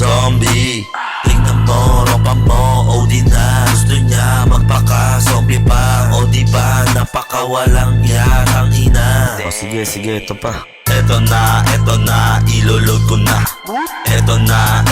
zombie. Tingnan mo, ropa mo, OD na. Gusto niya magpaka-zombie pa. O diba, napakawalang yatang ina. O sige, ito pa. Eto na, ilulog ko na. Eto na,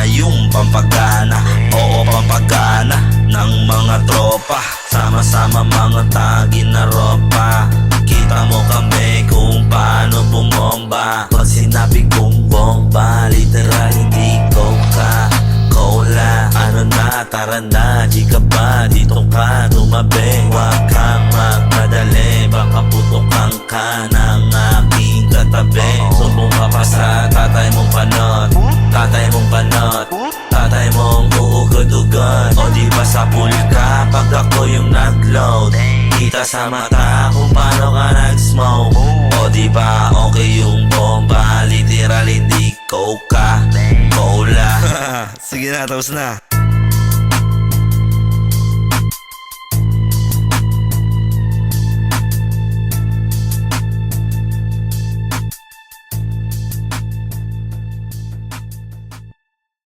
yung pampagana. Oo, pampagana ng mga tropa. Sama-sama mga tagi na ropa. Kita mo kami kung paano bumomba. Pag sinabi kong bomba, literal hindi Coca-Cola. Ano na, tara na, di ka ba? Dito ka, tumabi. Huwag kang magmadali, baka putokan ka ng aking katabi. Sumbong ka pa sa tatay mong panot. Tatay mong panot, tatay mong uugod-ugod. O di ba sa pool ka pag ako yung nag-load? Kita sa mata kung paano ka nag-smoke. O di ba okay yung bomba? Literal hindi Coca-Cola. Sige na, tapos na.